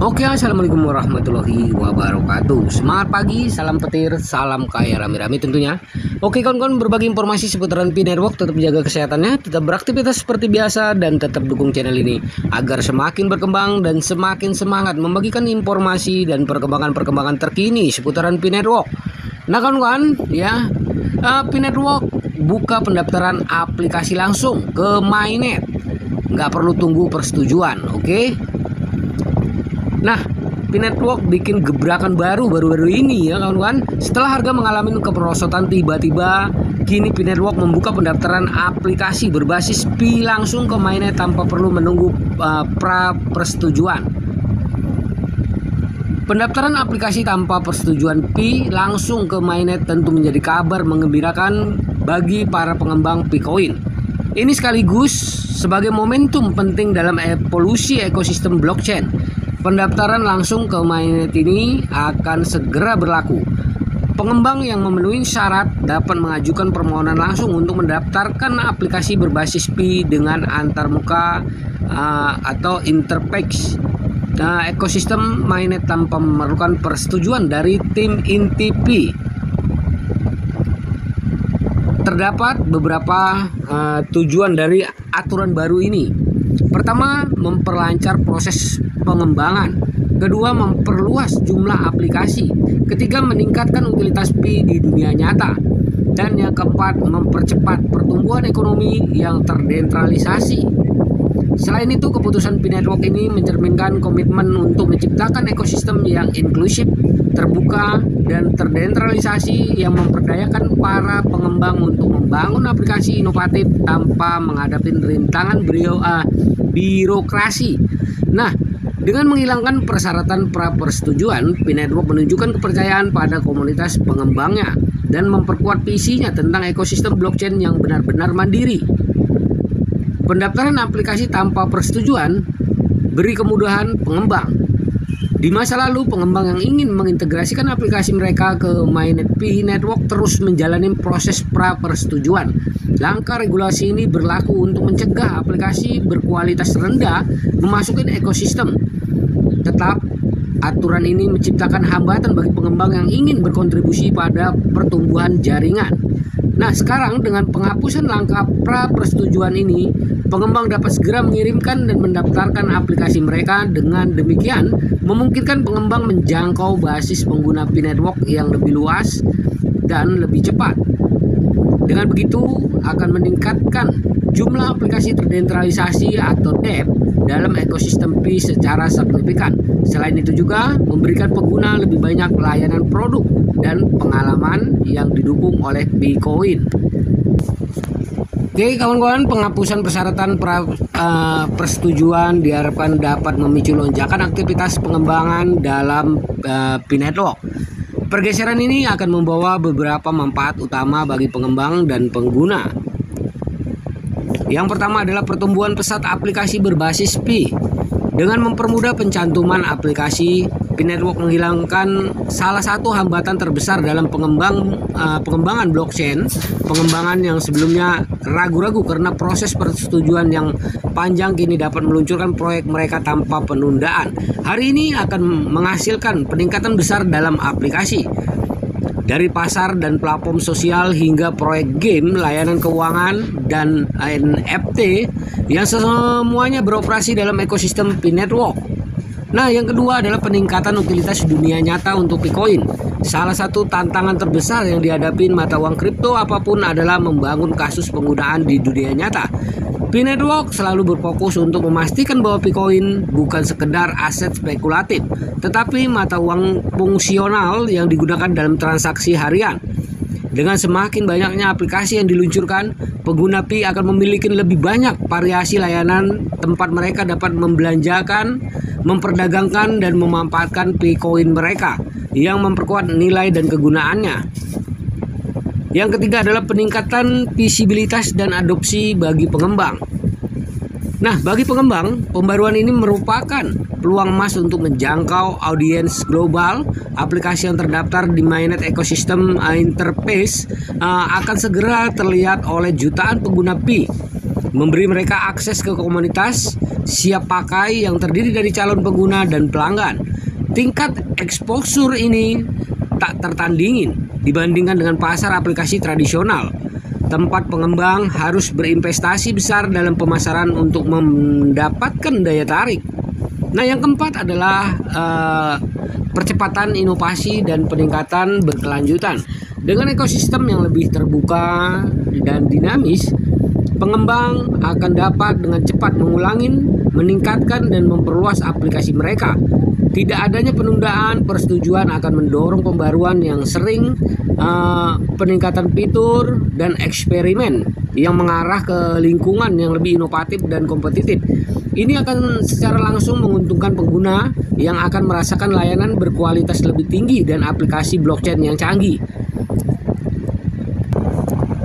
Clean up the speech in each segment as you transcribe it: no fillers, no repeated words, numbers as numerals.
Oke, assalamualaikum warahmatullahi wabarakatuh. Semangat pagi, salam petir, salam kaya rame-rame tentunya. Oke kawan-kawan, berbagi informasi seputaran Pi Network. Tetap jaga kesehatannya, tetap beraktivitas seperti biasa, dan tetap dukung channel ini agar semakin berkembang dan semakin semangat membagikan informasi dan perkembangan-perkembangan terkini seputaran Pi Network. Nah kawan-kawan, ya, Pi Network buka pendaftaran aplikasi langsung ke Mainnet. Nggak perlu tunggu persetujuan, oke? Nah, Pi Network bikin gebrakan baru ini ya kawan-kawan. Setelah harga mengalami kemerosotan tiba-tiba, kini Pi Network membuka pendaftaran aplikasi berbasis Pi langsung ke Mainnet tanpa perlu menunggu persetujuan. Pendaftaran aplikasi tanpa persetujuan Pi langsung ke Mainnet tentu menjadi kabar menggembirakan bagi para pengembang Picoin. Ini sekaligus sebagai momentum penting dalam evolusi ekosistem blockchain. Pendaftaran langsung ke Mainnet ini akan segera berlaku. Pengembang yang memenuhi syarat dapat mengajukan permohonan langsung untuk mendaftarkan aplikasi berbasis Pi dengan antarmuka atau interface ekosistem Mainnet tanpa memerlukan persetujuan dari tim inti Pi. Terdapat beberapa tujuan dari aturan baru ini. Pertama, memperlancar proses pengembangan. Kedua, memperluas jumlah aplikasi. Ketiga, meningkatkan utilitas Pi di dunia nyata. Dan yang keempat, mempercepat pertumbuhan ekonomi yang terdesentralisasi. Selain itu, keputusan Pi Network ini mencerminkan komitmen untuk menciptakan ekosistem yang inklusif, terbuka, dan terdesentralisasi yang memperdayakan para pengembang untuk membangun aplikasi inovatif tanpa menghadapi rintangan birokrasi. Nah, dengan menghilangkan persyaratan pra-persetujuan, Pi Network menunjukkan kepercayaan pada komunitas pengembangnya dan memperkuat visinya tentang ekosistem blockchain yang benar-benar mandiri. Pendaftaran aplikasi tanpa persetujuan beri kemudahan pengembang. Di masa lalu, pengembang yang ingin mengintegrasikan aplikasi mereka ke Mainnet Pi Network terus menjalani proses pra-persetujuan. Langkah regulasi ini berlaku untuk mencegah aplikasi berkualitas rendah memasuki ekosistem. Tetap, aturan ini menciptakan hambatan bagi pengembang yang ingin berkontribusi pada pertumbuhan jaringan. Nah, sekarang dengan penghapusan langkah pra-persetujuan ini, pengembang dapat segera mengirimkan dan mendaftarkan aplikasi mereka. Dengan demikian, memungkinkan pengembang menjangkau basis pengguna Pi Network yang lebih luas dan lebih cepat. Dengan begitu, akan meningkatkan jumlah aplikasi terdesentralisasi atau DEP dalam ekosistem Pi secara signifikan. Selain itu juga memberikan pengguna lebih banyak layanan produk dan pengalaman yang didukung oleh Picoin. Oke kawan-kawan, penghapusan persyaratan persetujuan diharapkan dapat memicu lonjakan aktivitas pengembangan dalam Pi Network. Pergeseran ini akan membawa beberapa manfaat utama bagi pengembang dan pengguna. Yang pertama adalah pertumbuhan pesat aplikasi berbasis Pi. Dengan mempermudah pencantuman aplikasi, Pi Network menghilangkan salah satu hambatan terbesar dalam pengembangan blockchain. Pengembangan yang sebelumnya ragu-ragu karena proses persetujuan yang panjang kini dapat meluncurkan proyek mereka tanpa penundaan. Hari ini akan menghasilkan peningkatan besar dalam aplikasi. Dari pasar dan platform sosial hingga proyek game, layanan keuangan, dan NFT yang semuanya beroperasi dalam ekosistem Pi Network. Nah, yang kedua adalah peningkatan utilitas dunia nyata untuk Picoin. Salah satu tantangan terbesar yang dihadapi mata uang kripto apapun adalah membangun kasus penggunaan di dunia nyata. Pi Network selalu berfokus untuk memastikan bahwa Picoin bukan sekedar aset spekulatif, tetapi mata uang fungsional yang digunakan dalam transaksi harian. Dengan semakin banyaknya aplikasi yang diluncurkan, pengguna Pi akan memiliki lebih banyak variasi layanan tempat mereka dapat membelanjakan, memperdagangkan, dan memanfaatkan Picoin mereka yang memperkuat nilai dan kegunaannya. Yang ketiga adalah peningkatan visibilitas dan adopsi bagi pengembang. Nah, bagi pengembang, pembaruan ini merupakan peluang emas untuk menjangkau audiens global. Aplikasi yang terdaftar di Mainnet Ecosystem Interface akan segera terlihat oleh jutaan pengguna Pi. memberi mereka akses ke komunitas siap pakai yang terdiri dari calon pengguna dan pelanggan. Tingkat exposure ini tak tertandingin dibandingkan dengan pasar aplikasi tradisional. Tempat pengembang harus berinvestasi besar dalam pemasaran untuk mendapatkan daya tarik. Nah, yang keempat adalah percepatan inovasi dan peningkatan berkelanjutan. Dengan ekosistem yang lebih terbuka dan dinamis, pengembang akan dapat dengan cepat mengulangi, meningkatkan, dan memperluas aplikasi mereka. Tidak adanya penundaan persetujuan akan mendorong pembaruan yang sering, peningkatan fitur, dan eksperimen yang mengarah ke lingkungan yang lebih inovatif dan kompetitif. Ini akan secara langsung menguntungkan pengguna yang akan merasakan layanan berkualitas lebih tinggi dan aplikasi blockchain yang canggih.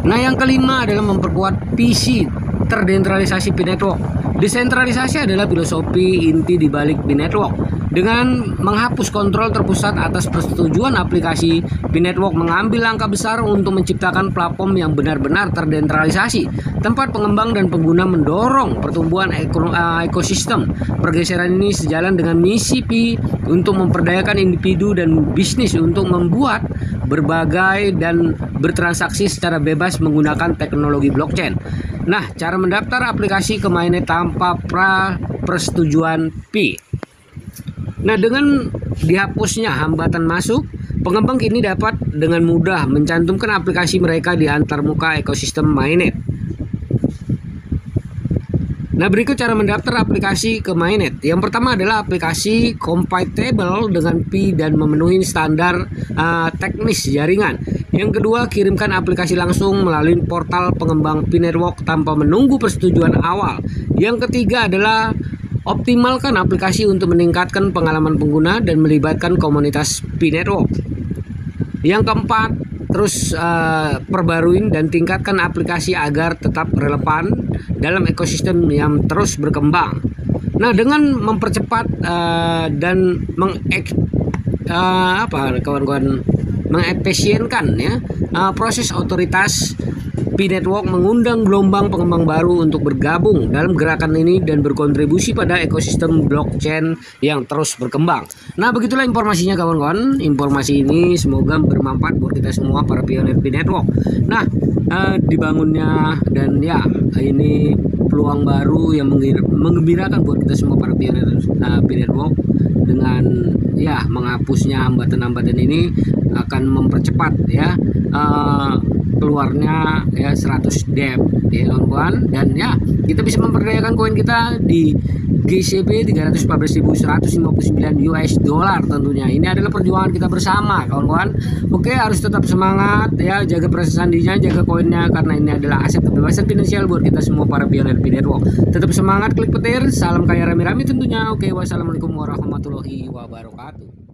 Nah, yang kelima adalah memperkuat visi terdesentralisasi P-Network. Desentralisasi adalah filosofi inti di balik P-Network. Dengan menghapus kontrol terpusat atas persetujuan aplikasi, P-Network mengambil langkah besar untuk menciptakan platform yang benar-benar terdesentralisasi. Tempat pengembang dan pengguna mendorong pertumbuhan ekosistem. Pergeseran ini sejalan dengan misi Pi untuk memperdayakan individu dan bisnis untuk membuat berbagai dan bertransaksi secara bebas menggunakan teknologi blockchain. Nah, cara mendaftar aplikasi ke mainnet tanpa persetujuan Pi. Nah, dengan dihapusnya hambatan masuk, pengembang kini dapat dengan mudah mencantumkan aplikasi mereka di antarmuka ekosistem mainnet. Nah, berikut cara mendaftar aplikasi ke mainnet. Yang pertama adalah aplikasi compatible dengan Pi dan memenuhi standar teknis jaringan. Yang kedua, kirimkan aplikasi langsung melalui portal pengembang P-Network tanpa menunggu persetujuan awal. Yang ketiga adalah optimalkan aplikasi untuk meningkatkan pengalaman pengguna dan melibatkan komunitas P-Network. Yang keempat, terus perbaruin dan tingkatkan aplikasi agar tetap relevan dalam ekosistem yang terus berkembang. Nah, dengan mempercepat dan mengefisienkan proses otoritas, P-Network mengundang gelombang pengembang baru untuk bergabung dalam gerakan ini dan berkontribusi pada ekosistem blockchain yang terus berkembang. Nah, begitulah informasinya kawan-kawan. Informasi ini semoga bermanfaat buat kita semua para pionir P-Network. Nah, dibangunnya dan ya ini peluang baru yang menggembirakan buat kita semua para pionir P-Network. Dengan ya menghapusnya hambatan-hambatan ini akan mempercepat keluarnya 100 DEP ya kawan-kawan, dan ya kita bisa memperdayakan koin kita di GCP 314.159 US dollar tentunya. Ini adalah perjuangan kita bersama kawan-kawan. Oke, harus tetap semangat ya, jaga proses sandinya, jaga koinnya, karena ini adalah aset kebebasan finansial buat kita semua para pionir P-Network. Tetap semangat, klik petir, salam kaya rame-rame tentunya. Oke, wassalamualaikum warahmatullahi wabarakatuh.